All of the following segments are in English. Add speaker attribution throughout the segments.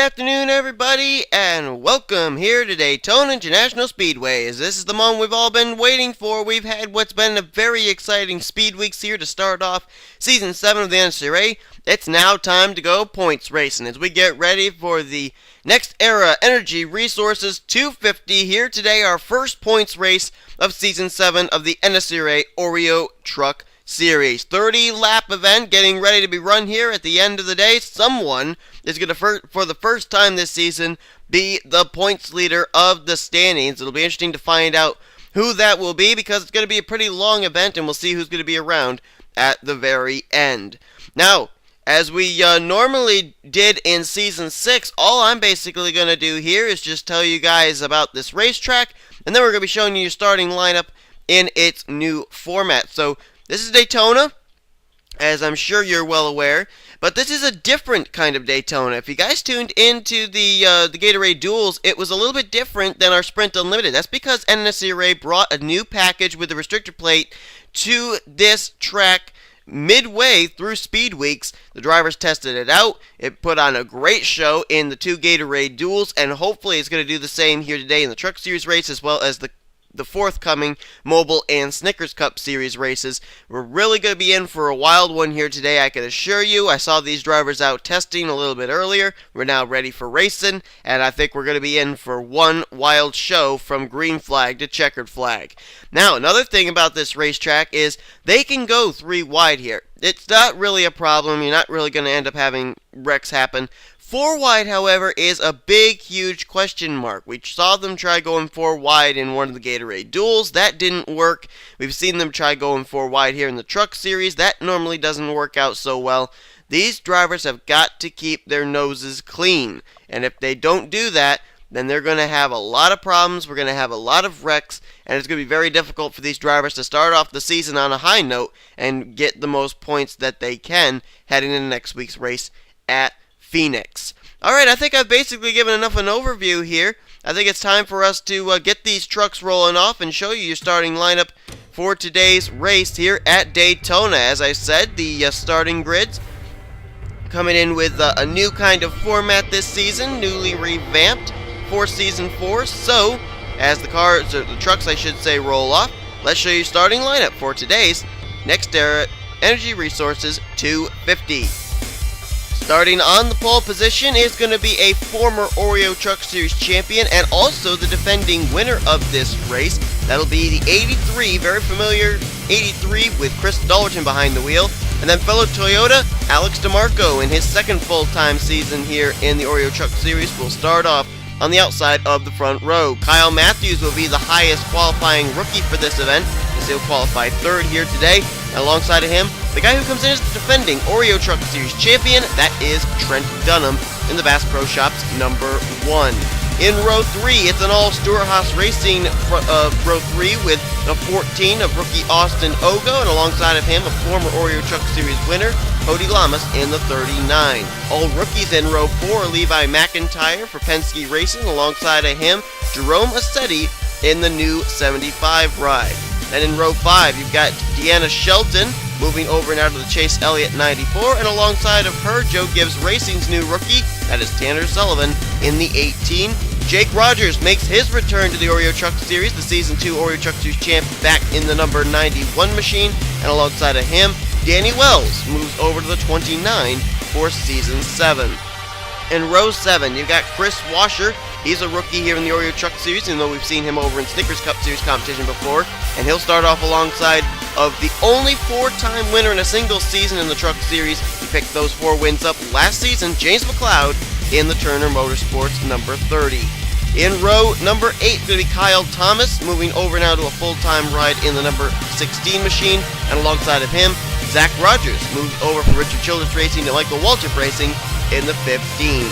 Speaker 1: afternoon, everybody, and welcome here to Daytona International Speedway. As this is the moment we've all been waiting for. We've had what's been a very exciting speed weeks here to start off Season 7 of the NNSCRA. It's now time to go points racing as we get ready for the NextEra Energy Resources 250 here today, our first points race of Season 7 of the NNSCRA Oreo Truck Series. 30-lap event getting ready to be run here. At the end of the day, someone is going to, for the first time this season, be the points leader of the standings. It'll be interesting to find out who that will be because it's going to be a pretty long event, and we'll see who's going to be around at the very end. Now, as we normally did in Season 6, all I'm basically going to do here is just tell you guys about this racetrack, and then we're going to be showing you your starting lineup in its new format. So, this is Daytona, as I'm sure you're well aware, but this is a different kind of Daytona. If you guys tuned into the Gatorade Duels, it was a little bit different than our Sprint Unlimited. That's because NNSCRA brought a new package with the restrictor plate to this track midway through Speed Weeks. The drivers tested it out. It put on a great show in the two Gatorade Duels, and hopefully it's going to do the same here today in the Truck Series race as well as the forthcoming Mobile and Snickers Cup Series races. We're really going to be in for a wild one here today, I can assure you. I saw these drivers out testing a little bit earlier. We're now ready for racing, and I think we're going to be in for one wild show from green flag to checkered flag. Now, another thing about this racetrack is they can go 3 wide here. It's not really a problem. You're not really going to end up having wrecks happen. 4 wide, however, is a big, huge question mark. We saw them try going 4 wide in one of the Gatorade Duels. That didn't work. We've seen them try going 4 wide here in the Truck Series. That normally doesn't work out so well. These drivers have got to keep their noses clean. And if they don't do that, then they're going to have a lot of problems. We're going to have a lot of wrecks. And it's going to be very difficult for these drivers to start off the season on a high note and get the most points that they can heading into next week's race at Phoenix. Alright, I think I've basically given enough an overview here. I think it's time for us to get these trucks rolling off and show you your starting lineup for today's race here at Daytona. As I said, the starting grids coming in with a new kind of format this season, newly revamped for Season 4. So, as the trucks I should say, roll off, let's show you starting lineup for today's NextEra Energy Resources 250. Starting on the pole position is going to be a former Oreo Truck Series champion and also the defending winner of this race. That'll be the 83, very familiar 83 with Chris Dollerton behind the wheel. And then fellow Toyota, Alex DeMarco in his second full-time season here in the Oreo Truck Series will start off on the outside of the front row. Kyle Matthews will be the highest qualifying rookie for this event, as he'll qualify 3rd here today. And alongside of him, the guy who comes in as the defending Oreo Truck Series champion, that is Trent Dunham in the Bass Pro Shops number 1. In row 3, it's an all Stuart Haas Racing row 3 with the 14 of rookie Austin Ogo, and alongside of him, a former Oreo Truck Series winner, Cody Lamas in the 39. All rookies in row 4, Levi McIntyre for Penske Racing, alongside of him, Jerome Assetti in the new 75 ride. And in row 5, you've got Deanna Shelton moving over now to the Chase Elliott 94, and alongside of her, Joe Gibbs Racing's new rookie, that is Tanner Sullivan in the 18. Jake Rogers makes his return to the Oreo Truck Series, the Season 2 Oreo Truck Series champ, back in the number 91 machine, and alongside of him, Danny Wells moves over to the 29 for Season 7. In row 7, you've got Chris Washer. He's a rookie here in the Oreo Truck Series, even though we've seen him over in Snickers Cup Series competition before. And he'll start off alongside of the only 4-time winner in a single season in the Truck Series. He picked those 4 wins up last season, James McLeod, in the Turner Motorsports number 30. In row number 8 is going to be Kyle Thomas, moving over now to a full-time ride in the number 16 machine. And alongside of him, Zach Rogers moves over from Richard Childress Racing to Michael Waltrip Racing in the 15.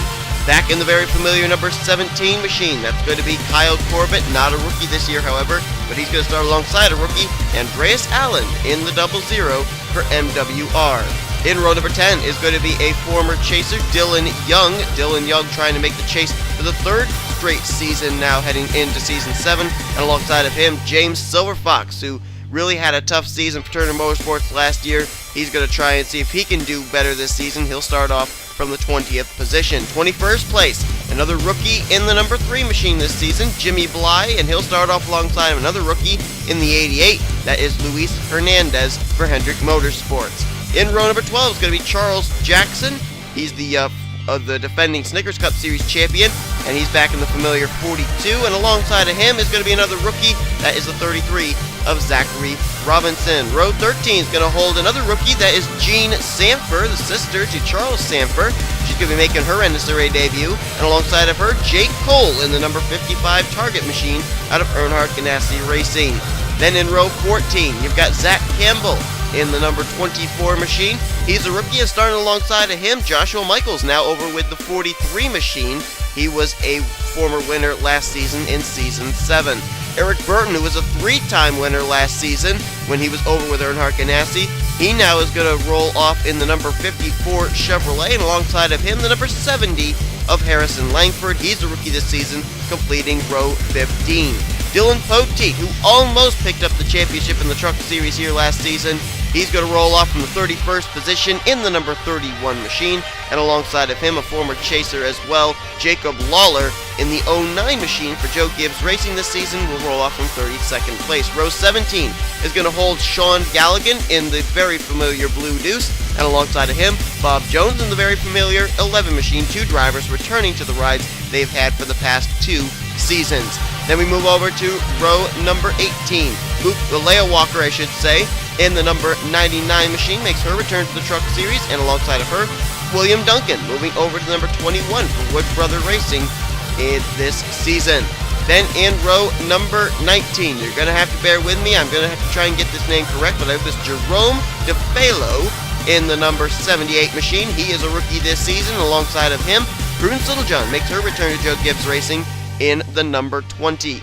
Speaker 1: Back in the very familiar number 17 machine, that's going to be Kyle Corbett, not a rookie this year, however, but he's going to start alongside a rookie, Andreas Allen, in the 00 for MWR. In row number 10 is going to be a former chaser, Dylan Young. Dylan Young trying to make the chase for the 3rd straight season now heading into Season 7, and alongside of him, James Silverfox, who really had a tough season for Turner Motorsports last year. He's going to try and see if he can do better this season. He'll start off from the 20th position. 21st place, another rookie in the number 3 machine this season, Jimmy Bly, and he'll start off alongside of another rookie in the 88. That is Luis Hernandez for Hendrick Motorsports. In row number 12 is going to be Charles Jackson. He's the defending Snickers Cup Series champion, and he's back in the familiar 42, and alongside of him is going to be another rookie. That is the 33 of Zachary Robinson. Row 13 is going to hold another rookie. That is Jean Sanfer, the sister to Charles Sanfer. She's going to be making her NNSCRA debut, and alongside of her, Jake Cole in the number 55 Target machine out of Earnhardt Ganassi Racing. Then in row 14, you've got Zach Campbell in the number 24 machine. He's a rookie, and starting alongside of him, Joshua Michaels, now over with the 43 machine. He was a former winner last season in Season 7. Eric Burton, who was a 3-time winner last season when he was over with Earnhardt Ganassi, he now is going to roll off in the number 54 Chevrolet, and alongside of him, the number 70 of Harrison Langford. He's a rookie this season, completing row 15. Dylan Poteet, who almost picked up the championship in the Truck Series here last season, he's going to roll off from the 31st position in the number 31 machine, and alongside of him, a former chaser as well, Jacob Lawler in the 09 machine for Joe Gibbs Racing this season will roll off from 32nd place. Row 17 is going to hold Sean Galligan in the very familiar Blue Deuce, and alongside of him, Bob Jones in the very familiar 11 machine, 2 drivers returning to the rides they've had for the past 2 seasons. Then we move over to row number 18. Leia Walker, I should say, in the number 99 machine, makes her return to the Truck Series, and alongside of her, William Duncan, moving over to number 21 for Wood Brother Racing in this season. Then in row number 19, you're going to have to bear with me, I'm going to have to try and get this name correct, but I have this Jerome DeFalo in the number 78 machine. He is a rookie this season, alongside of him, Prudence Littlejohn makes her return to Joe Gibbs Racing in the number 20.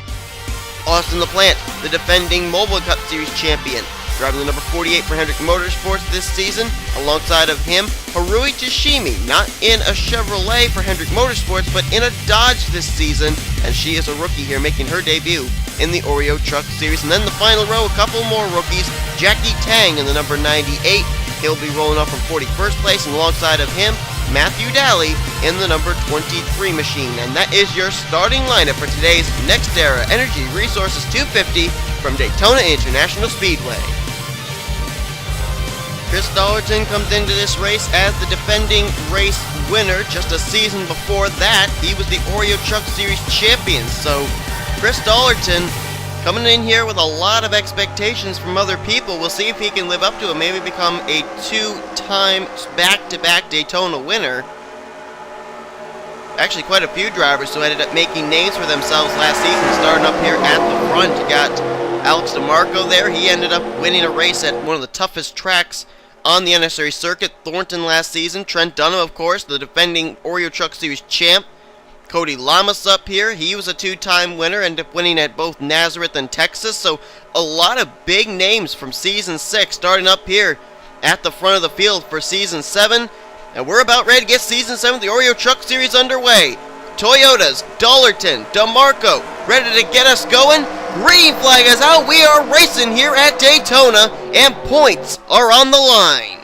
Speaker 1: Austin LaPlante, the defending Mobile Cup Series champion, driving the number 48 for Hendrick Motorsports this season. Alongside of him, Harui Tashimi, not in a Chevrolet for Hendrick Motorsports, but in a Dodge this season, and she is a rookie here, making her debut in the Oreo Truck Series. And then the final row, a couple more rookies. Jackie Tang in the number 98. He'll be rolling off from 41st place, and alongside of him, Matthew Daly in the number 23 machine. And that is your starting lineup for today's NextEra Energy Resources 250 from Daytona International Speedway. Chris Dollerton comes into this race as the defending race winner. Just a season before that, he was the Oreo Truck Series champion. So Chris Dollerton coming in here with a lot of expectations from other people. We'll see if he can live up to it, maybe become a 2-time back-to-back Daytona winner. Actually, quite a few drivers who ended up making names for themselves last season. Starting up here at the front, you got Alex DeMarco there. He ended up winning a race at one of the toughest tracks on the NSRA circuit, Thornton, last season. Trent Dunham, of course, the defending Oreo Truck Series champ. Cody Lamas up here. He was a 2-time winner, ended up winning at both Nazareth and Texas. So a lot of big names from Season 6 starting up here at the front of the field for Season 7. And we're about ready to get Season 7 of the Oreo Truck Series underway. Toyotas, Dollerton, DeMarco, ready to get us going. Green flag is out. We are racing here at Daytona, and points are on the line.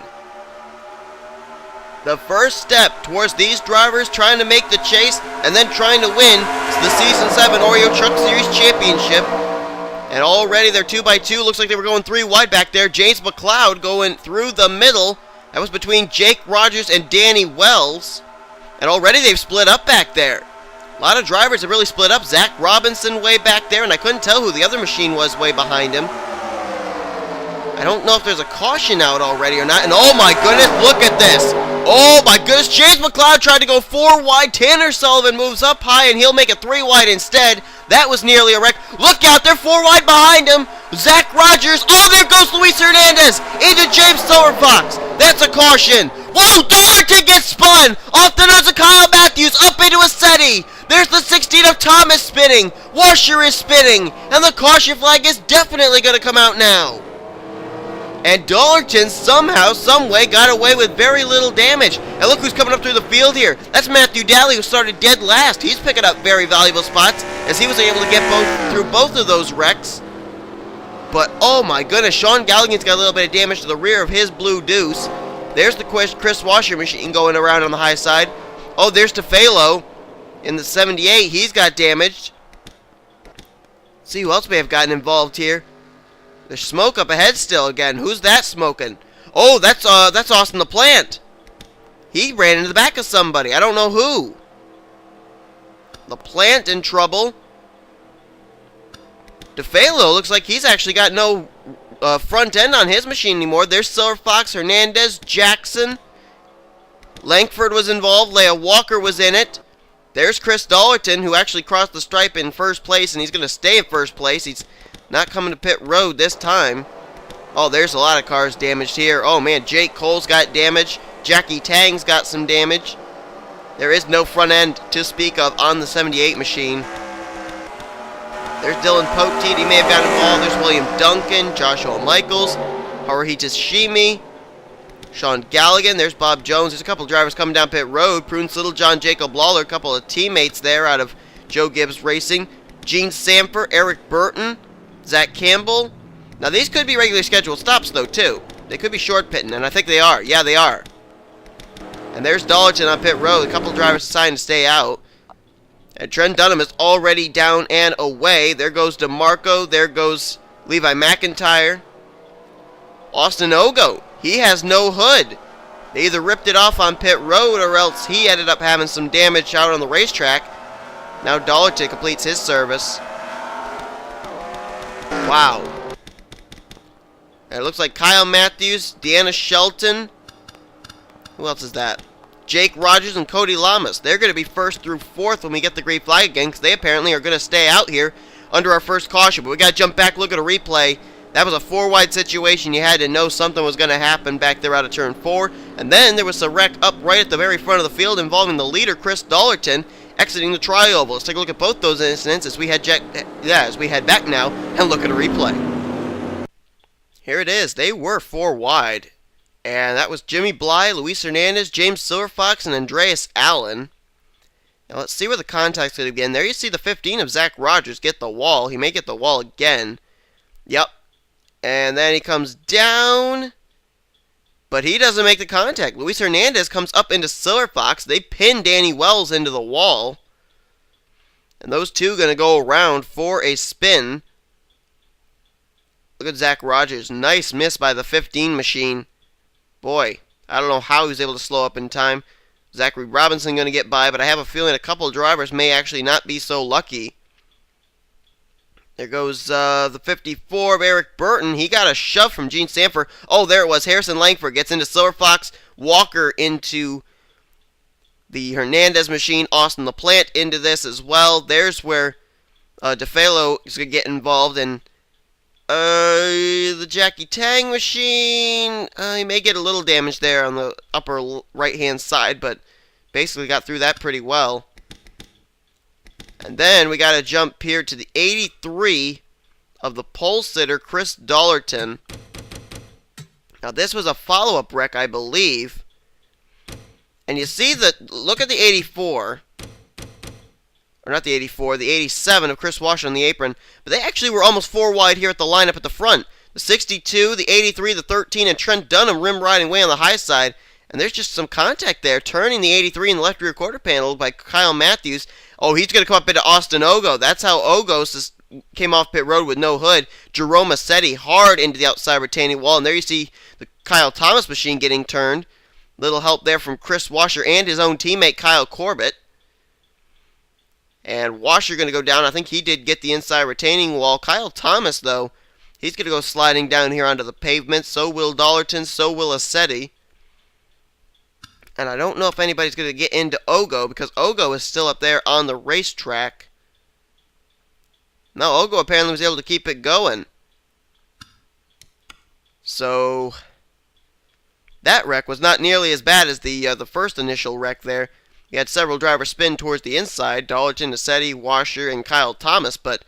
Speaker 1: The first step towards these drivers trying to make the chase and then trying to win the Season 7 Oreo Truck Series Championship. And already they're 2x2. Looks like they were going 3 wide back there. James McLeod going through the middle. That was between Jake Rogers and Danny Wells. And already they've split up back there. A lot of drivers have really split up. Zach Robinson way back there, and I couldn't tell who the other machine was way behind him. I don't know if there's a caution out already or not. And oh my goodness, look at this. Oh my goodness, James McLeod tried to go 4 wide. Tanner Sullivan moves up high, and he'll make it 3 wide instead. That was nearly a wreck. Look out, they're 4 wide behind him. Zach Rogers. Oh, there goes Luis Hernandez into James Silverfox. That's a caution. Whoa, Dollerton gets spun off the nose of Kyle Matthews up into a SETI. There's the 16 of Thomas spinning. Washer is spinning. And the caution flag is definitely going to come out now. And Dollerton somehow, someway got away with very little damage. And look who's coming up through the field here. That's Matthew Daly, who started dead last. He's picking up very valuable spots as he was able to get through both of those wrecks. But oh my goodness, Sean Galligan's got a little bit of damage to the rear of his Blue Deuce. There's the Chris Washer machine going around on the high side. Oh, there's DeFalo in the 78. He's got damaged. Let's see who else may have gotten involved here. There's smoke up ahead still again. Who's that smoking? Oh, that's Austin the Plant. He ran into the back of somebody. I don't know who. The Plant in trouble. DeFalo looks like he's actually got no front end on his machine anymore. There's Silver Fox, Hernandez, Jackson. Langford was involved. Leah Walker was in it. There's Chris Dollerton, who actually crossed the stripe in first place, and he's going to stay in first place. He's not coming to pit road this time. Oh, there's a lot of cars damaged here. Oh, man, Jake Cole's got damage. Jackie Tang's got some damage. There is no front end to speak of on the 78 machine. There's Dylan Poteet. He may have gotten involved. There's William Duncan, Joshua Michaels, Haruhita Shimi, Sean Galligan. There's Bob Jones. There's a couple drivers coming down pit road. Prunes Little, John Jacob Lawler, a couple of teammates there out of Joe Gibbs Racing. Gene Samper, Eric Burton, Zach Campbell. Now, these could be regularly scheduled stops, though, too. They could be short pitting, and I think they are. Yeah, they are. And there's Dollerton on pit road. A couple drivers deciding to stay out. And Trent Dunham is already down and away. There goes DeMarco. There goes Levi McIntyre. Austin Ogo. He has no hood. They either ripped it off on pit road or else he ended up having some damage out on the racetrack. Now Dollerton completes his service. Wow. And it looks like Kyle Matthews, Deanna Shelton. Who else is that? Jake Rogers and Cody Lamas. They're going to be first through fourth when we get the green flag again, because they apparently are going to stay out here under our first caution. But we got to jump back, look at a replay. That was a four-wide situation. You had to know something was going to happen back there out of turn 4. And then there was a wreck up right at the very front of the field involving the leader, Chris Dollerton, exiting the tri-oval. Let's take a look at both those incidents as we head back now and look at a replay. Here it is. They were four wide. And that was Jimmy Bly, Luis Hernandez, James Silverfox, and Andreas Allen. Now let's see where the contact's going to begin. There you see the 15 of Zach Rogers get the wall. He may get the wall again. Yep. And then he comes down, but he doesn't make the contact. Luis Hernandez comes up into Silverfox. They pin Danny Wells into the wall. And those two are going to go around for a spin. Look at Zach Rogers. Nice miss by the 15 machine. Boy, I don't know how he was able to slow up in time. Zachary Robinson going to get by, but I have a feeling a couple of drivers may actually not be so lucky. There goes the 54 of Eric Burton. He got a shove from Gene Sanford. Oh, there it was. Harrison Langford gets into Silverfox. Walker into the Hernandez machine. Austin the Plant into this as well. There's where DeFalo is going to get involved. And the Jackie Tang machine, he may get a little damage there on the upper right-hand side, but basically got through that pretty well. And then we got to jump here to the 83 of the pole sitter, Chris Dollerton. Now, this was a follow-up wreck, I believe. And you see that, look at the 84. Or not the 84, the 87 of Chris Washer on the apron. But they actually were almost four wide here at the lineup at the front. The 62, the 83, the 13, and Trent Dunham rim riding way on the high side. And there's just some contact there, turning the 83 in the left rear quarter panel by Kyle Matthews. Oh, he's going to come up into Austin Ogo. That's how Ogo came off pit road with no hood. Jerome Massetti hard into the outside retaining wall. And there you see the Kyle Thomas machine getting turned. Little help there from Chris Washer and his own teammate Kyle Corbett. And Washer going to go down. I think he did get the inside retaining wall. Kyle Thomas, though, he's going to go sliding down here onto the pavement. So will Dollerton. So will Assetti. And I don't know if anybody's going to get into Ogo, because Ogo is still up there on the racetrack. No, Ogo apparently was able to keep it going. So that wreck was not nearly as bad as the first initial wreck there. You had several drivers spin towards the inside, Dollerton, Assetti, Washer, and Kyle Thomas, but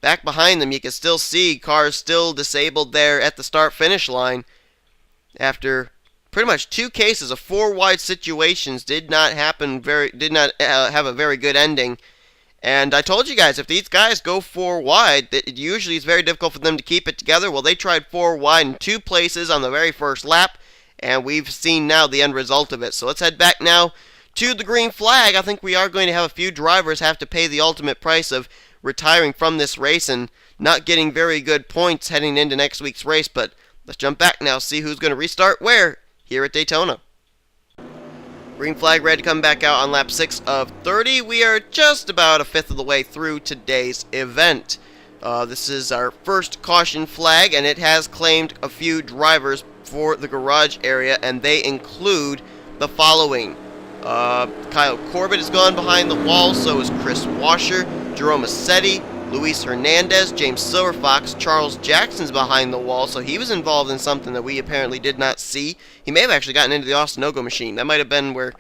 Speaker 1: back behind them you can still see cars still disabled there at the start-finish line after pretty much two cases of four wide situations did not have a very good ending. And I told you guys, if these guys go four wide, it usually is very difficult for them to keep it together. Well, they tried four wide in two places on the very first lap, and we've seen now the end result of it. So let's head back now to the green flag. I think we are going to have a few drivers have to pay the ultimate price of retiring from this race and not getting very good points heading into next week's race. But let's jump back now, see who's going to restart where here at Daytona. Green flag red coming back out on lap 6 of 30. We are just about a fifth of the way through today's event. This is our first caution flag, and it has claimed a few drivers for the garage area, and they include the following. Kyle Corbett has gone behind the wall, so is Chris Washer, Jerome Assetti, Luis Hernandez, James Silverfox, Charles Jackson's behind the wall, so he was involved in something that we apparently did not see. He may have actually gotten into the Ostinago machine. That might have been where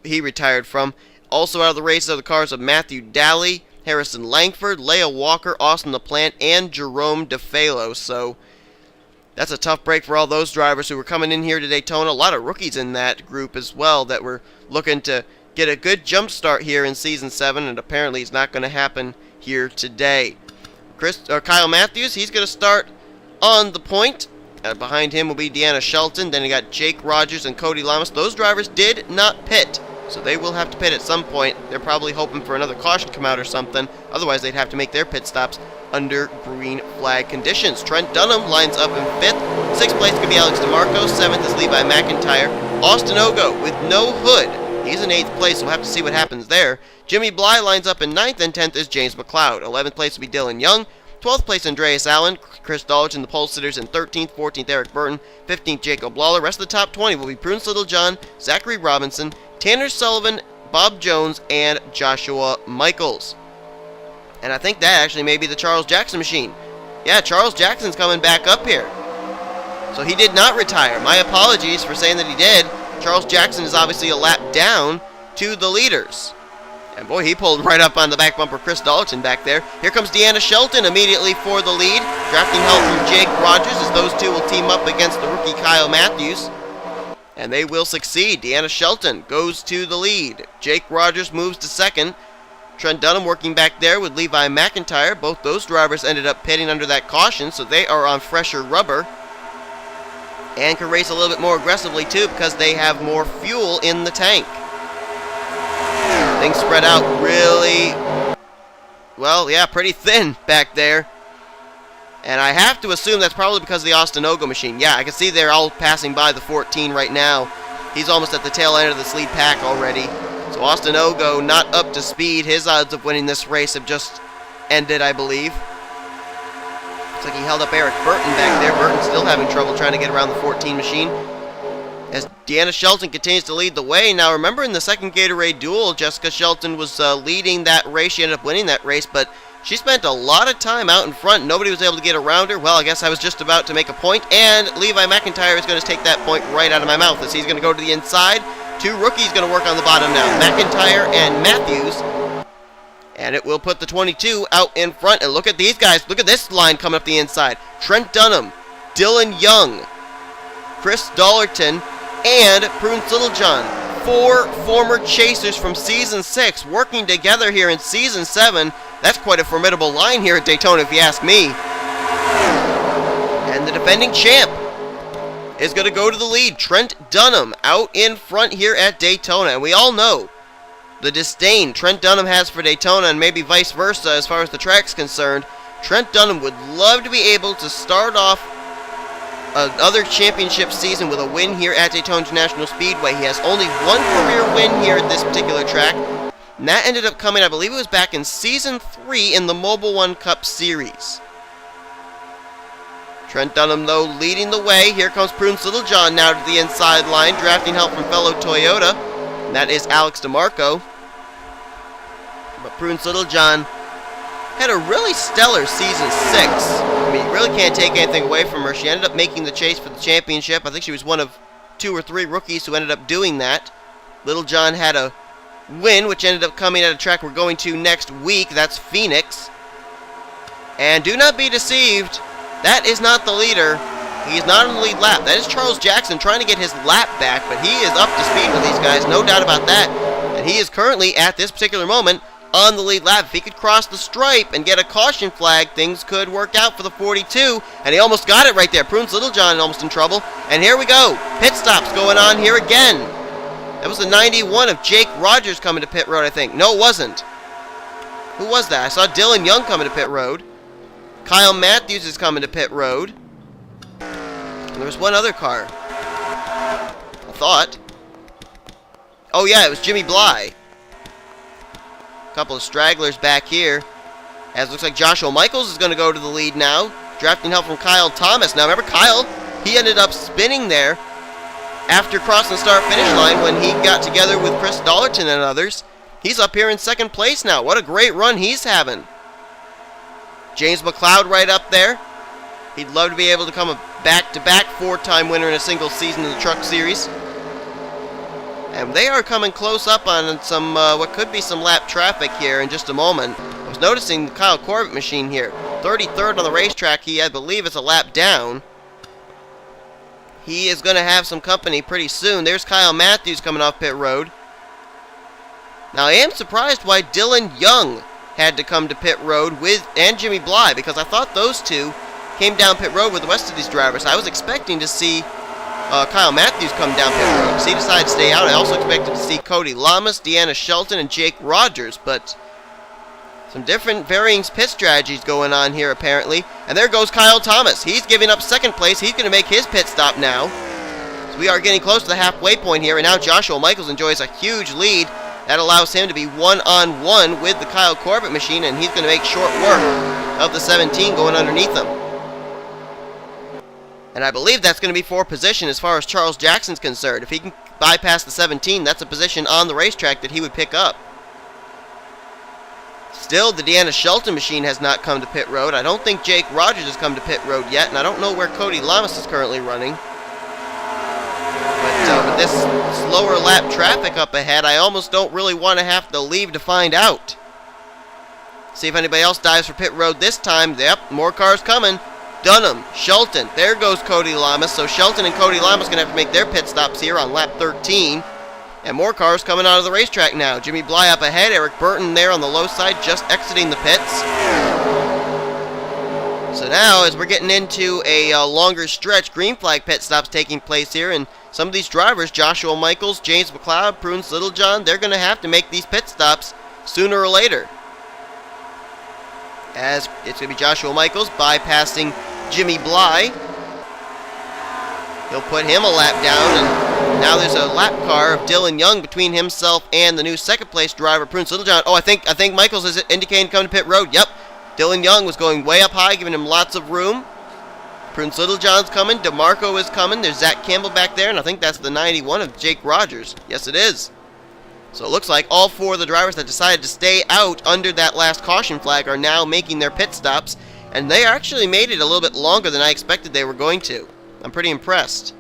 Speaker 1: he retired from. Also out of the race are the cars of Matthew Daly, Harrison Langford, Leia Walker, Austin LaPlante, and Jerome DeFalo. So that's a tough break for all those drivers who were coming in here to Daytona. A lot of rookies in that group as well that were looking to get a good jump start here in Season 7, and apparently it's not going to happen here today. Kyle Matthews, he's going to start on the point. Behind him will be Deanna Shelton. Then you got Jake Rogers and Cody Lamas. Those drivers did not pit, so they will have to pit at some point. They're probably hoping for another caution to come out or something. Otherwise, they'd have to make their pit stops under green flag conditions. Trent Dunham lines up in 5th. 6th place could be Alex DeMarco. 7th is Levi McIntyre. Austin Ogo with no hood. He's in 8th place, so we'll have to see what happens there. Jimmy Bly lines up in 9th, and 10th is James McLeod. 11th place will be Dylan Young. 12th place, Andreas Allen. Chris Dollich and the pole sitters in 13th. 14th, Eric Burton. 15th, Jacob Lawler. Rest of the top 20 will be Prunes Littlejohn, Zachary Robinson, Tanner Sullivan, Bob Jones, and Joshua Michaels. And I think that actually may be the Charles Jackson machine. Yeah, Charles Jackson's coming back up here. So he did not retire. My apologies for saying that he did. Charles Jackson is obviously a lap down to the leaders. And boy, he pulled right up on the back bumper Chris Dolliton back there. Here comes Deanna Shelton immediately for the lead. Drafting help from Jake Rogers as those two will team up against the rookie Kyle Matthews. And they will succeed. Deanna Shelton goes to the lead. Jake Rogers moves to 2nd. Trent Dunham working back there with Levi McIntyre. Both those drivers ended up pitting under that caution, so they are on fresher rubber. And can race a little bit more aggressively too because they have more fuel in the tank. Things spread out really, well, yeah, pretty thin back there. And I have to assume that's probably because of the Ostinago machine. Yeah, I can see they're all passing by the 14 right now. He's almost at the tail end of this lead pack already. So Ostinago not up to speed. His odds of winning this race have just ended, I believe. Looks like he held up Eric Burton back there. Burton's still having trouble trying to get around the 14 machine. As Deanna Shelton continues to lead the way. Now remember in the second Gatorade duel, Jessica Shelton was leading that race. She ended up winning that race, but she spent a lot of time out in front. Nobody was able to get around her. Well, I guess I was just about to make a point, and Levi McIntyre is going to take that point right out of my mouth as he's going to go to the inside. Two rookies going to work on the bottom now, McIntyre and Matthews. And it will put the 22 out in front. And look at these guys. Look at this line coming up the inside. Trent Dunham, Dylan Young, Chris Dollerton, and Prunes Littlejohn. 4 former chasers from Season 6 working together here in Season 7. That's quite a formidable line here at Daytona, if you ask me. And the defending champ is going to go to the lead. Trent Dunham out in front here at Daytona. And we all know the disdain Trent Dunham has for Daytona, and maybe vice versa as far as the track's concerned. Trent Dunham would love to be able to start off another championship season with a win here at Daytona International Speedway. He has only one career win here at this particular track, and that ended up coming, I believe it was back in Season 3 in the Mobile One Cup Series. Trent Dunham, though, leading the way. Here comes Prunes Littlejohn now to the inside line, drafting help from fellow Toyota, and that is Alex DeMarco. But Prunes Littlejohn had a really stellar Season 6. I mean, you really can't take anything away from her. She ended up making the chase for the championship. I think she was one of 2 or 3 rookies who ended up doing that. Littlejohn had a win, which ended up coming at a track we're going to next week. That's Phoenix. And do not be deceived. That is not the leader. He is not on the lead lap. That is Charles Jackson trying to get his lap back, but he is up to speed with these guys, no doubt about that. And he is currently, at this particular moment, on the lead lap. If he could cross the stripe and get a caution flag, things could work out for the 42. And he almost got it right there. Prunes Littlejohn almost in trouble. And here we go. Pit stops going on here again. That was the 91 of Jake Rogers coming to pit road, I think. No, it wasn't. Who was that? I saw Dylan Young coming to pit road. Kyle Matthews is coming to pit road. And there was one other car. I thought. Oh yeah, it was Jimmy Bly. A couple of stragglers back here. As it looks like Joshua Michaels is going to go to the lead now. Drafting help from Kyle Thomas. Now remember Kyle, he ended up spinning there after crossing the start-finish line when he got together with Chris Dollerton and others. He's up here in second place now. What a great run he's having. James McLeod right up there. He'd love to be able to come a back-to-back four-time winner in a single season of the Truck Series. And they are coming close up on some, what could be some lap traffic here in just a moment. I was noticing the Kyle Corbett machine here. 33rd on the racetrack. He, I believe, is a lap down. He is going to have some company pretty soon. There's Kyle Matthews coming off pit road. Now, I am surprised why Dylan Young had to come to pit road and Jimmy Bly, because I thought those two came down pit road with the rest of these drivers. I was expecting to see Kyle Matthews come down pit road. So he decided to stay out. I also expected to see Cody Lamas, Deanna Shelton, and Jake Rogers, but some different varying pit strategies going on here apparently. And there goes Kyle Thomas. He's giving up second place. He's going to make his pit stop now. So we are getting close to the halfway point here, and now Joshua Michaels enjoys a huge lead. That allows him to be one-on-one with the Kyle Corbett machine, and he's going to make short work of the 17 going underneath him. And I believe that's going to be for position as far as Charles Jackson's concerned. If he can bypass the 17, that's a position on the racetrack that he would pick up. Still, the Deanna Shelton machine has not come to pit road. I don't think Jake Rogers has come to pit road yet, and I don't know where Cody Lamas is currently running. But with this slower lap traffic up ahead, I almost don't really want to have to leave to find out. See if anybody else dives for pit road this time. Yep, more cars coming. Dunham, Shelton, there goes Cody Lamas. So Shelton and Cody Lamas going to have to make their pit stops here on lap 13. And more cars coming out of the racetrack now. Jimmy Bly up ahead, Eric Burton there on the low side, just exiting the pits. So now, as we're getting into a longer stretch, green flag pit stops taking place here, and some of these drivers, Joshua Michaels, James McLeod, Prunes Littlejohn, they're going to have to make these pit stops sooner or later. As it's going to be Joshua Michaels bypassing Jimmy Bly. He'll put him a lap down, and now there's a lap car of Dylan Young between himself and the new second place driver, Prunes Littlejohn. Oh, I think Michaels is indicating coming to pit road. Yep. Dylan Young was going way up high, giving him lots of room. Prunes Littlejohn's coming. DeMarco is coming. There's Zach Campbell back there, and I think that's the 91 of Jake Rogers. Yes, it is. So it looks like all four of the drivers that decided to stay out under that last caution flag are now making their pit stops, and they actually made it a little bit longer than I expected they were going to. I'm pretty impressed.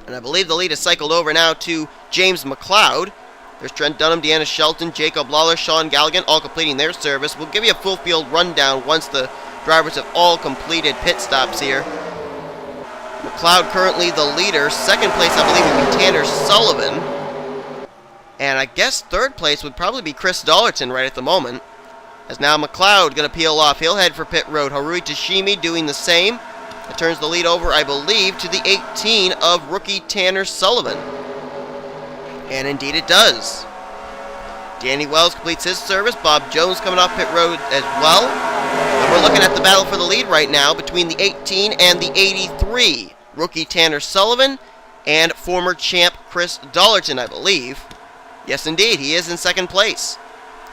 Speaker 1: And I believe the lead has cycled over now to James McLeod. There's Trent Dunham, Deanna Shelton, Jacob Lawler, Sean Galligan, all completing their service. We'll give you a full field rundown once the drivers have all completed pit stops here. McLeod currently the leader. Second place, I believe, would be Tanner Sullivan. And I guess third place would probably be Chris Dollerton right at the moment. As now McLeod going to peel off. He'll head for pit road. Harui Tashimi doing the same. It turns the lead over, I believe, to the 18 of rookie Tanner Sullivan. And indeed it does. Danny Wells completes his service. Bob Jones coming off pit road as well. And we're looking at the battle for the lead right now between the 18 and the 83. Rookie Tanner Sullivan and former champ Chris Dollerton, I believe. Yes, indeed, he is in second place.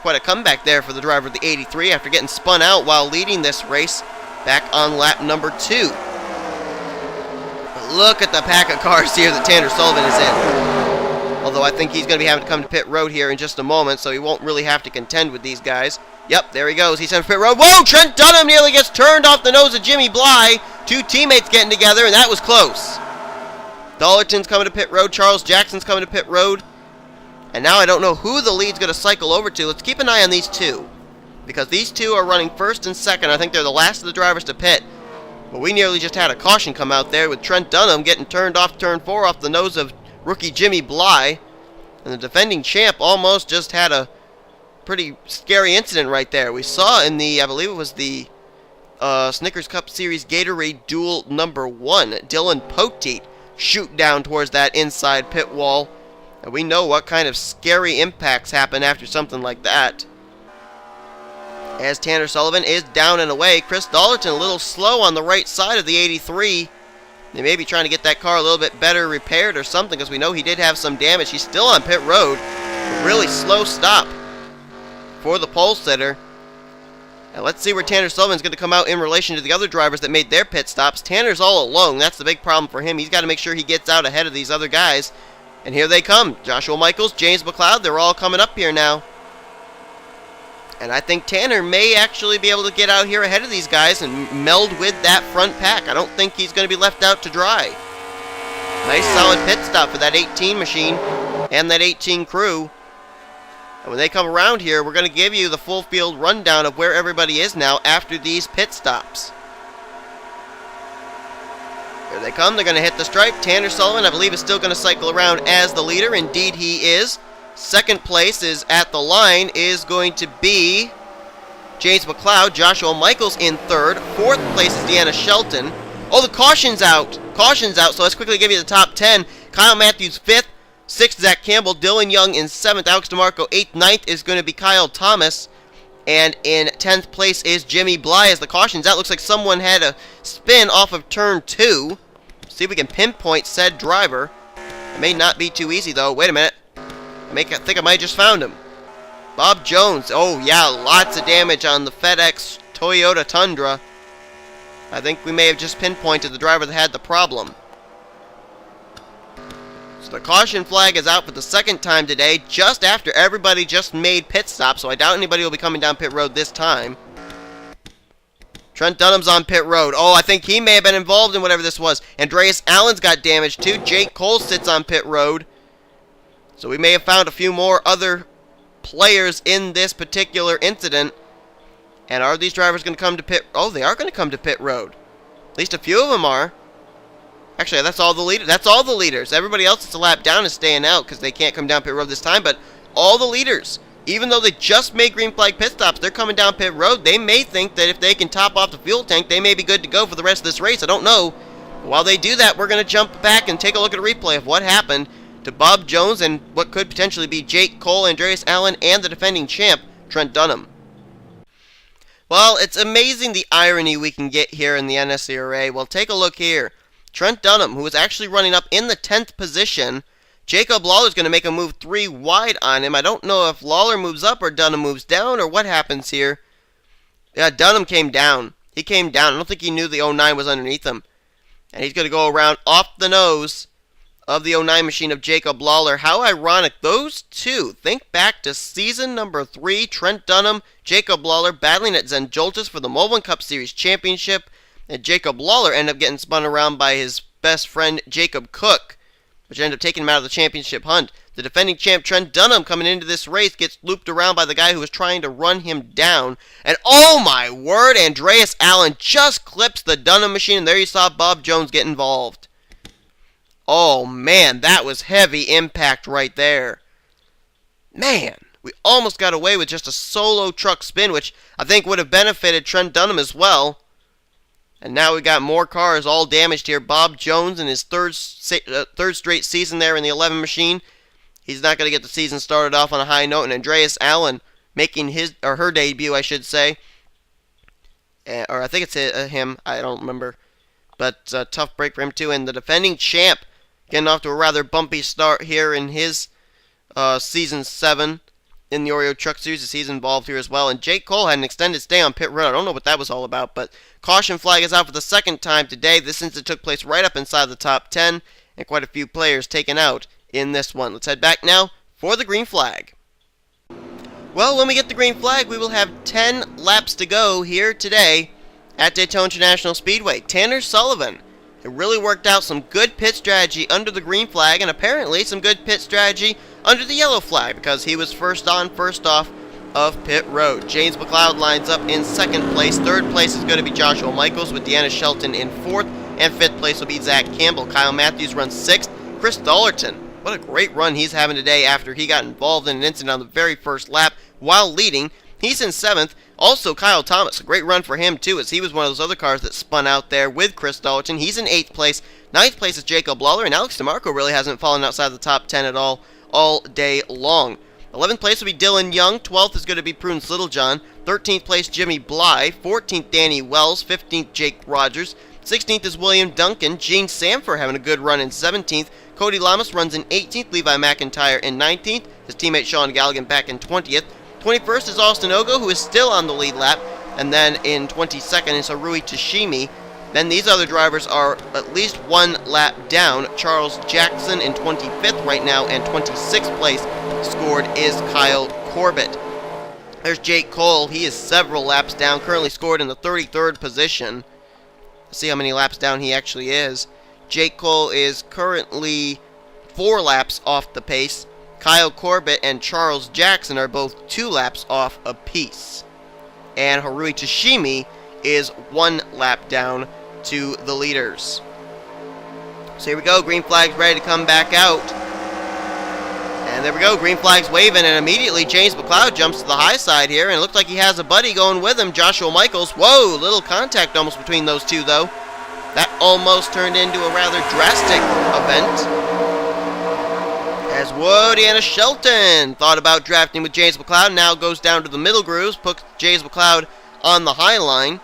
Speaker 1: Quite a comeback there for the driver of the 83 after getting spun out while leading this race back on lap number 2. But look at the pack of cars here that Tanner Sullivan is in. Although I think he's going to be having to come to pit road here in just a moment, so he won't really have to contend with these guys. Yep, there he goes. He's on pit road. Whoa! Trent Dunham nearly gets turned off the nose of Jimmy Bly. Two teammates getting together, and that was close. Dollerton's coming to pit road. Charles Jackson's coming to pit road. And now I don't know who the lead's going to cycle over to. Let's keep an eye on these two, because these two are running first and second. I think they're the last of the drivers to pit. But we nearly just had a caution come out there with Trent Dunham getting turned off turn 4 off the nose of rookie Jimmy Bly. And the defending champ almost just had a pretty scary incident right there. We saw in the, I believe it was the Snickers Cup Series Gatorade Duel number 1. Dylan Poteet shoot down towards that inside pit wall. And we know what kind of scary impacts happen after something like that. As Tanner Sullivan is down and away, Chris Dollerton a little slow on the right side of the 83. They may be trying to get that car a little bit better repaired or something, because we know he did have some damage. He's still on pit road. A really slow stop for the pole sitter. And let's see where Tanner Sullivan's going to come out in relation to the other drivers that made their pit stops. Tanner's all alone. That's the big problem for him. He's got to make sure he gets out ahead of these other guys. And here they come. Joshua Michaels, James McLeod, they're all coming up here now. And I think Tanner may actually be able to get out here ahead of these guys and meld with that front pack. I don't think he's going to be left out to dry. Nice solid pit stop for that 18 machine and that 18 crew. And when they come around here, we're going to give you the full field rundown of where everybody is now after these pit stops. Here they come. They're going to hit the stripe. Tanner Sullivan, I believe, is still going to cycle around as the leader. Indeed, he is. Second place is at the line is going to be James McLeod. Joshua Michaels in third. Fourth place is Deanna Shelton. Oh, the caution's out. Caution's out, so let's quickly give you the top 10. Kyle Matthews, fifth. Sixth, Zach Campbell. Dylan Young in seventh. Alex DeMarco, eighth. Ninth is going to be Kyle Thomas. And in 10th place is Jimmy Bly as the caution's out. Looks like someone had a spin off of turn 2. See if we can pinpoint said driver. It may not be too easy, though. Wait a minute. I think I might have just found him. Bob Jones. Oh, yeah, lots of damage on the FedEx Toyota Tundra. I think we may have just pinpointed the driver that had the problem. So the caution flag is out for the second time today, just after everybody just made pit stops, so I doubt anybody will be coming down pit road this time. Trent Dunham's on pit road. Oh, I think he may have been involved in whatever this was. Andreas Allen's got damage too. Jake Cole sits on pit road. So we may have found a few more other players in this particular incident. And are these drivers going to come to pit? Oh, they are going to come to pit road. At least a few of them are. Actually, that's all the leaders. That's all the leaders. Everybody else that's a lap down is staying out because they can't come down pit road this time. But all the leaders, even though they just made green flag pit stops, they're coming down pit road. They may think that if they can top off the fuel tank, they may be good to go for the rest of this race. I don't know. While they do that, we're going to jump back and take a look at a replay of what happened to Bob Jones and what could potentially be Jake Cole, Andreas Allen, and the defending champ, Trent Dunham. Well, it's amazing the irony we can get here in the NNSCRA. Well, take a look here. Trent Dunham, who was actually running up in the 10th position, Jacob Lawler's going to make a move 3 wide on him. I don't know if Lawler moves up or Dunham moves down or what happens here. Yeah, Dunham came down. He came down. I don't think he knew the 09 was underneath him. And he's going to go around off the nose of the 09 machine of Jacob Lawler. How ironic. Those two, think back to season number 3, Trent Dunham, Jacob Lawler battling at Zenjoltis for the Mobile Cup Series Championship. And Jacob Lawler ended up getting spun around by his best friend Jacob Cook, which ended up taking him out of the championship hunt. The defending champ Trent Dunham coming into this race gets looped around by the guy who was trying to run him down. And oh my word, Andreas Allen just clips the Dunham machine, and there you saw Bob Jones get involved. Oh man, that was heavy impact right there. Man, we almost got away with just a solo truck spin, which I think would have benefited Trent Dunham as well. And now we got more cars all damaged here. Bob Jones in his third straight season there in the 11 machine. He's not going to get the season started off on a high note. And Andreas Allen making his or her debut, I should say. Or I think it's him. I don't remember. But tough break for him too. And the defending champ getting off to a rather bumpy start here in his season 7 in the Oreo Truck Series, as he's involved here as well. And Jake Cole had an extended stay on pit road. I don't know what that was all about, but caution flag is out for the second time today. This incident took place right up inside the top 10, and quite a few players taken out in this one. Let's head back now for the green flag. Well, when we get the green flag, we will have 10 laps to go here today at Daytona International Speedway. Tanner Sullivan, it really worked out some good pit strategy under the green flag, and apparently some good pit strategy under the yellow flag, because he was first on, first off of pit road. James McLeod lines up in second place. Third place is going to be Joshua Michaels with Deanna Shelton in fourth, and fifth place will be Zach Campbell. Kyle Matthews runs sixth. Chris Dollerton, what a great run he's having today after he got involved in an incident on the very first lap while leading. He's in seventh. Also, Kyle Thomas, a great run for him too, as he was one of those other cars that spun out there with Chris Dalton. He's in 8th place. 9th place is Jacob Lawler, and Alex DeMarco really hasn't fallen outside the top 10 at all day long. 11th place will be Dylan Young. 12th is going to be Prudence Littlejohn. 13th place, Jimmy Bly. 14th, Danny Wells. 15th, Jake Rogers. 16th is William Duncan. Gene Samfer having a good run in 17th. Cody Lamas runs in 18th. Levi McIntyre in 19th. His teammate Sean Galligan back in 20th. 21st is Austin Ogo, who is still on the lead lap. And then in 22nd is Harui Tashimi. Then these other drivers are at least one lap down. Charles Jackson in 25th right now, and 26th place scored is Kyle Corbett. There's Jake Cole. He is several laps down, currently scored in the 33rd position. Let's see how many laps down he actually is. Jake Cole is currently 4 laps off the pace. Kyle Corbett and Charles Jackson are both 2 laps off apiece. And Harui Tashimi is 1 lap down to the leaders. So here we go, green flag's ready to come back out. And there we go, green flag's waving, and immediately James McLeod jumps to the high side here, and it looks like he has a buddy going with him, Joshua Michaels. Whoa, little contact almost between those two, though. That almost turned into a rather drastic event. As Deanna Shelton thought about drafting with James McLeod, now goes down to the middle grooves, puts James McLeod on the high line.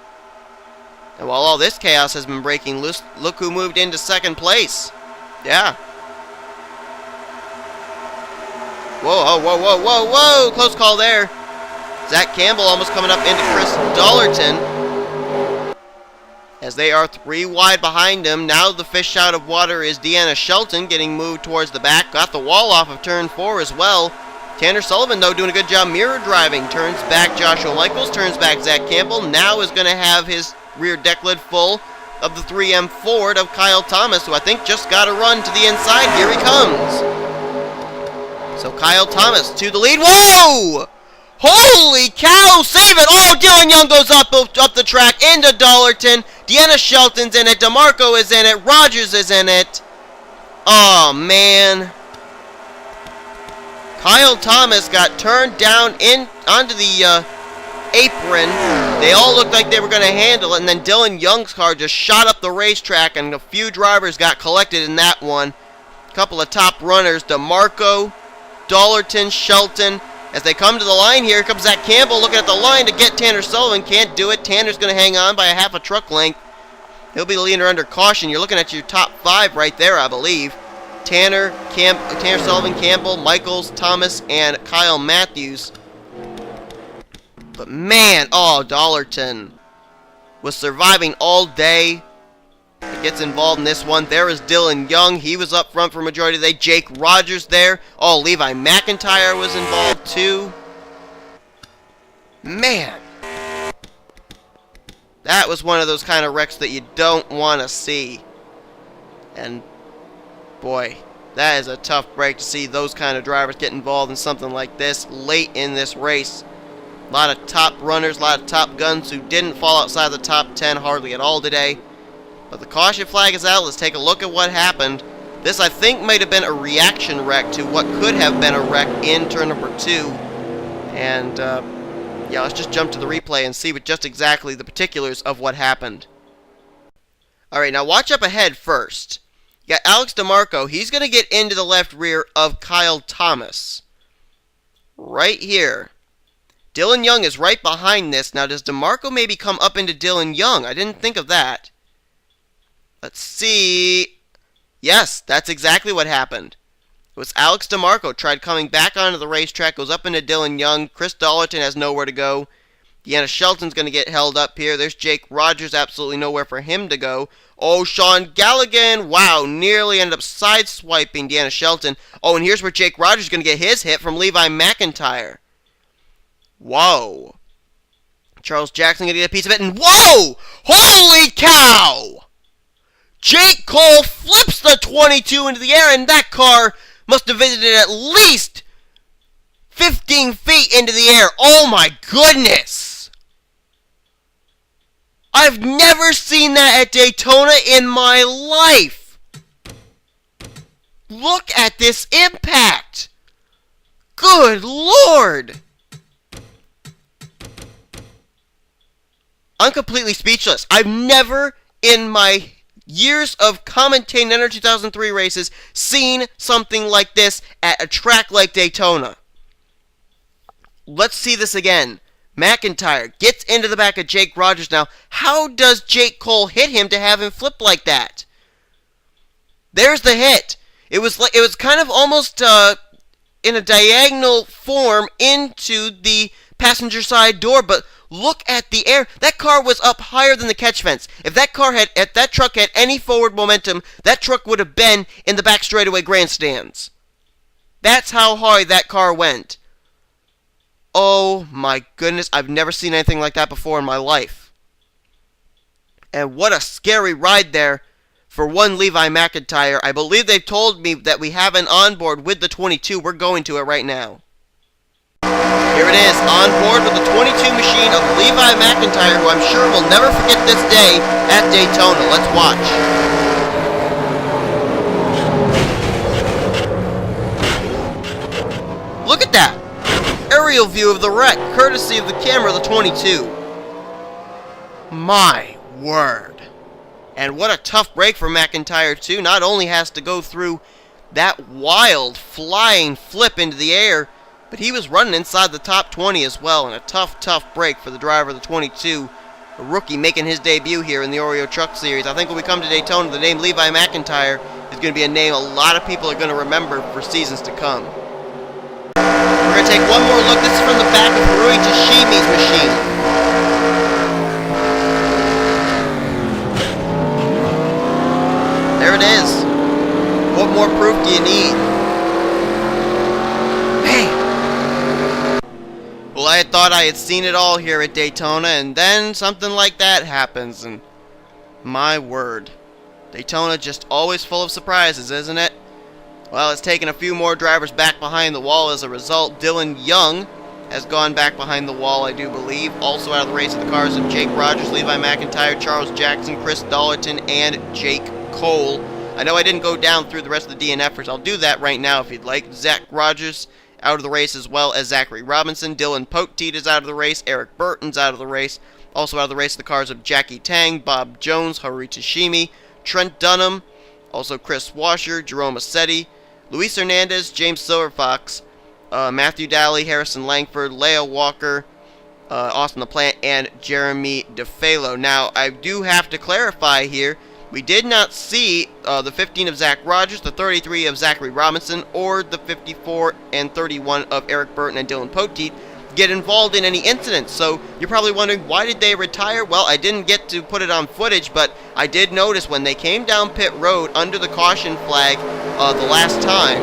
Speaker 1: And while all this chaos has been breaking loose, look who moved into 2nd place. Yeah. Whoa, whoa, whoa, whoa, whoa! Close call there. Zach Campbell almost coming up into Chris Dollerton. As they are 3 wide behind him. Now the fish out of water is Deanna Shelton getting moved towards the back. Got the wall off of turn 4 as well. Tanner Sullivan, though, doing a good job mirror driving. Turns back Joshua Michaels, turns back Zach Campbell. Now is going to have his rear deck lid full of the 3M Ford of Kyle Thomas, who I think just got a run to the inside. Here he comes. So Kyle Thomas to the lead. Whoa! Holy cow! Save it! Oh, Dylan Young goes up the track into Dollerton. Deanna Shelton's in it. DeMarco is in it. Rogers is in it. Oh, man. Kyle Thomas got turned down onto the apron. They all looked like they were going to handle it, and then Dylan Young's car just shot up the racetrack, and a few drivers got collected in that one. A couple of top runners, DeMarco, Dollerton, Shelton. As they come to the line here comes Zach Campbell looking at the line to get Tanner Sullivan. Can't do it. Tanner's going to hang on by a half a truck length. He'll be the leader under caution. You're looking at your top 5 right there, I believe. Tanner Sullivan, Campbell, Michaels, Thomas, and Kyle Matthews. But man, Dollerton was surviving all day. He gets involved in this one. There is Dylan Young. He was up front for majority of the day. Jake Rogers there. Oh, Levi McIntyre was involved too. Man. That was one of those kind of wrecks that you don't want to see. And boy, that is a tough break to see those kind of drivers get involved in something like this late in this race. A lot of top runners, a lot of top guns who didn't fall outside the top 10 hardly at all today. But the caution flag is out. Let's take a look at what happened. This, I think, might have been a reaction wreck to what could have been a wreck in turn number 2. And, yeah, let's just jump to the replay and see what just exactly the particulars of what happened. Alright, now watch up ahead first. You got Alex DeMarco. He's going to get into the left rear of Kyle Thomas. Right here. Dylan Young is right behind this. Now, does DeMarco maybe come up into Dylan Young? I didn't think of that. Let's see. Yes, that's exactly what happened. It was Alex DeMarco tried coming back onto the racetrack, goes up into Dylan Young. Chris Dollerton has nowhere to go. Deanna Shelton's going to get held up here. There's Jake Rogers, absolutely nowhere for him to go. Oh, Sean Galligan, wow, nearly ended up sideswiping Deanna Shelton. Oh, and here's where Jake Rogers is going to get his hit from Levi McIntyre. Whoa. Charles Jackson going to get a piece of it, and whoa! Holy cow! Jake Cole flips the 22 into the air, and that car must have visited at least 15 feet into the air. Oh my goodness! I've never seen that at Daytona in my life. Look at this impact. Good Lord. I'm completely speechless. I've never in my years of commentating NXTEra 2003 races seen something like this at a track like Daytona. Let's see this again. McIntyre gets into the back of Jake Rogers now. How does Jake Cole hit him to have him flip like that? There's the hit. It was kind of almost in a diagonal form into the passenger side door, but look at the air. That car was up higher than the catch fence. If that truck had any forward momentum, that truck would have been in the back straightaway grandstands. That's how high that car went. Oh my goodness, I've never seen anything like that before in my life. And what a scary ride there for one Levi McIntyre. I believe they've told me that we have an onboard with the 22. We're going to it right now. Here it is, on board with the 22 machine of Levi McIntyre, who I'm sure will never forget this day at Daytona. Let's watch. Look at that! Aerial view of the wreck, courtesy of the camera of the 22. My word. And what a tough break for McIntyre, too. Not only has to go through that wild flying flip into the air, but he was running inside the top 20 as well, and a tough break for the driver of the 22, a rookie making his debut here in the Oreo Truck Series. I think when we come to Daytona, the name Levi McIntyre is going to be a name a lot of people are going to remember for seasons to come. We're going to take one more look. This is from the back of Oreo Tashimi's machine. There it is. What more proof do you need? Man. Well, I had thought I had seen it all here at Daytona, and then something like that happens, and my word. Daytona just always full of surprises, isn't it? Well, it's taken a few more drivers back behind the wall as a result. Dylan Young has gone back behind the wall, I do believe. Also out of the race of the cars of Jake Rogers, Levi McIntyre, Charles Jackson, Chris Dollerton, and Jake Cole. I know I didn't go down through the rest of the DNFers. I'll do that right now if you'd like. Zach Rogers out of the race, as well as Zachary Robinson. Dylan Poteet is out of the race. Eric Burton's out of the race. Also out of the race of the cars of Jackie Tang, Bob Jones, Haruhi Tashimi, Trent Dunham, also Chris Washer, Jerome Assetti, Luis Hernandez, James Silverfox, Matthew Daly, Harrison Langford, Leah Walker, Austin LaPlante, and Jeremy DeFalo. Now, I do have to clarify here, we did not see the 15 of Zach Rogers, the 33 of Zachary Robinson, or the 54 and 31 of Eric Burton and Dylan Poteet get involved in any incidents. So you're probably wondering, why did they retire? Well, I didn't get to put it on footage, but I did notice when they came down pit road under the caution flag the last time,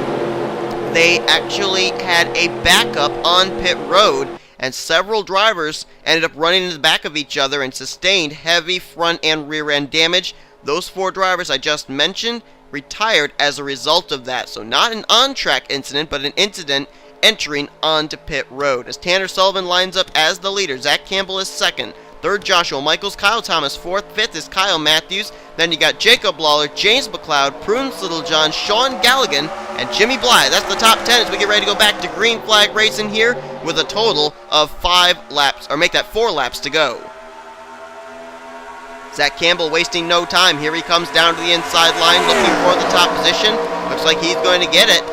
Speaker 1: they actually had a backup on pit road, and several drivers ended up running into the back of each other and sustained heavy front and rear end damage. Those 4 drivers I just mentioned retired as a result of that. So not an on-track incident, but an incident entering onto pit road. As Tanner Sullivan lines up as the leader, Zach Campbell is second, third Joshua Michaels, Kyle Thomas fourth, fifth is Kyle Matthews, then you got Jacob Lawler, James McLeod, Prunes Littlejohn, Sean Galligan, and Jimmy Bly. That's the top 10 as we get ready to go back to green flag racing here with a total of 5 laps, or make that 4 laps to go. Zach Campbell wasting no time. Here he comes down to the inside line looking for the top position. Looks like he's going to get it.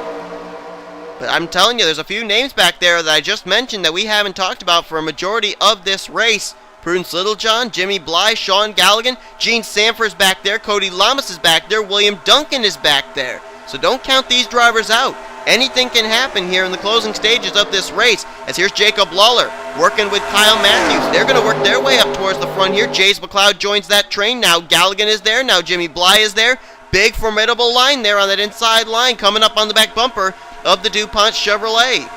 Speaker 1: But I'm telling you, there's a few names back there that I just mentioned that we haven't talked about for a majority of this race. Prudence Littlejohn, Jimmy Bly, Sean Galligan, Gene Sanford's back there, Cody Lamas is back there, William Duncan is back there. So don't count these drivers out. Anything can happen here in the closing stages of this race, as here's Jacob Lawler working with Kyle Matthews. They're going to work their way up towards the front here. James McLeod joins that train. Now Galligan is there. Now Jimmy Bly is there. Big formidable line there on that inside line coming up on the back bumper of the DuPont Chevrolet.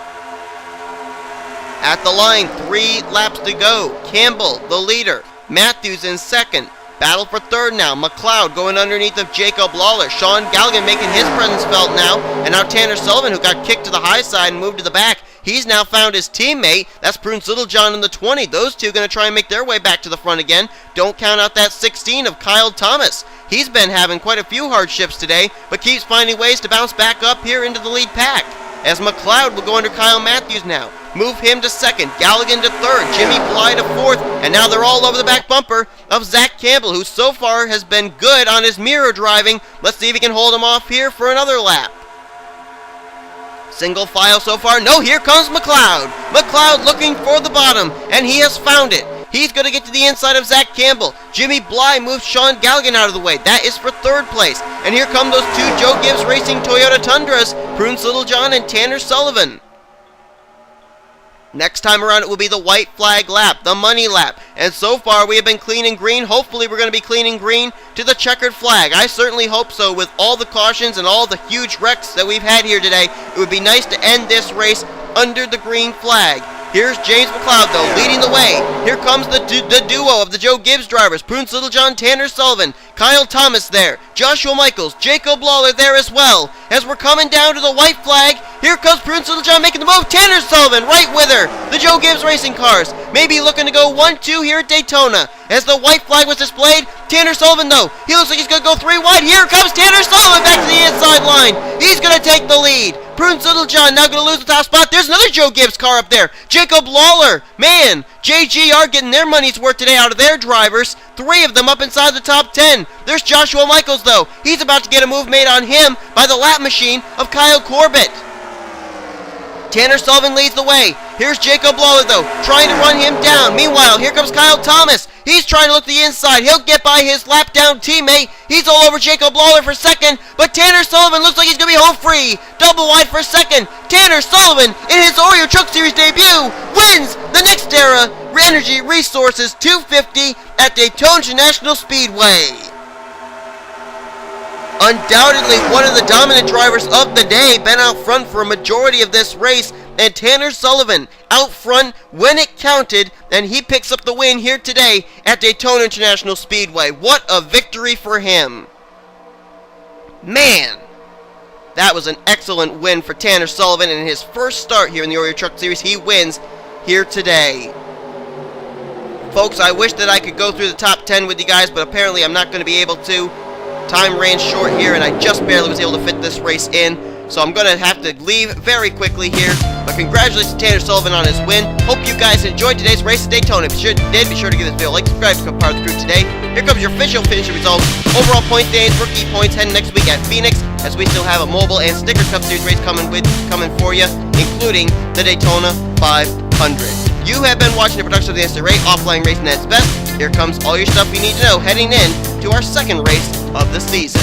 Speaker 1: At the line, 3 laps to go. Campbell, the leader. Matthews in second. Battle for third now. McLeod going underneath of Jacob Lawler. Sean Galligan making his presence felt now. And now Tanner Sullivan, who got kicked to the high side and moved to the back. He's now found his teammate. That's Prudence Littlejohn in the 20. Those two going to try and make their way back to the front again. Don't count out that 16 of Kyle Thomas. He's been having quite a few hardships today, but keeps finding ways to bounce back up here into the lead pack. as McLeod will go under Kyle Matthews now. Move him to second, Galligan to third, Jimmy Bly to fourth, and now they're all over the back bumper of Zach Campbell, who so far has been good on his mirror driving. Let's see if he can hold him off here for another lap. Single file so far. No, here comes McLeod. McLeod looking for the bottom, and he has found it. He's going to get to the inside of Zach Campbell. Jimmy Bly moves Sean Galligan out of the way. That is for third place. And here come those two Joe Gibbs Racing Toyota Tundras, Prunes Littlejohn and Tanner Sullivan. Next time around, it will be the white flag lap, the money lap. And so far, we have been clean and green. Hopefully, we're going to be clean and green to the checkered flag. I certainly hope so. With all the cautions and all the huge wrecks that we've had here today, it would be nice to end this race under the green flag. Here's James McLeod, though, leading the way. Here comes the duo of the Joe Gibbs drivers, Prunes Littlejohn, Tanner Sullivan, Kyle Thomas there, Joshua Michaels, Jacob Lawler there as well. As we're coming down to the white flag, here comes Prunes Littlejohn making the move. Tanner Sullivan right with her. The Joe Gibbs racing cars maybe looking to go 1-2 here at Daytona. As the white flag was displayed, Tanner Sullivan, though, he looks like he's going to go 3 wide. Here comes Tanner Sullivan back to the inside line. He's going to take the lead. Prunes Littlejohn now going to lose the top spot. There's another Joe Gibbs car up there. Jacob Lawler. Man, JG are getting their money's worth today out of their drivers. 3 of them up inside the top 10. There's Joshua Michaels, though. He's about to get a move made on him by the lap machine of Kyle Corbett. Tanner Sullivan leads the way. Here's Jacob Lawler, though, trying to run him down. Meanwhile, here comes Kyle Thomas. He's trying to look to the inside. He'll get by his lap down teammate. He's all over Jacob Lawler for second, but Tanner Sullivan looks like he's going to be home free. Double wide for second. Tanner Sullivan, in his Oreo Truck Series debut, wins the NextEra Energy Resources 250 at Daytona International Speedway. Undoubtedly one of the dominant drivers of the day, been out front for a majority of this race, and Tanner Sullivan out front when it counted, and he picks up the win here today at Daytona International Speedway. What a victory for him. Man, that was an excellent win for Tanner Sullivan in his first start here in the Oreo Truck Series. He wins here today. Folks, I wish that I could go through the top 10 with you guys, but apparently I'm not going to be able to. Time ran short here, and I just barely was able to fit this race in, so I'm going to have to leave very quickly here. But congratulations to Tanner Sullivan on his win. Hope you guys enjoyed today's race at Daytona. If you did, be sure to give this video a like, subscribe, become part of the crew today. Here comes your official finishing results. Overall point standings, rookie points heading next week at Phoenix, as we still have a mobile and sticker Cup Series race coming for you, including the Daytona 500. You have been watching a production of the NextEra Offline Racing at its best. Here comes all your stuff you need to know heading in to our second race of the season.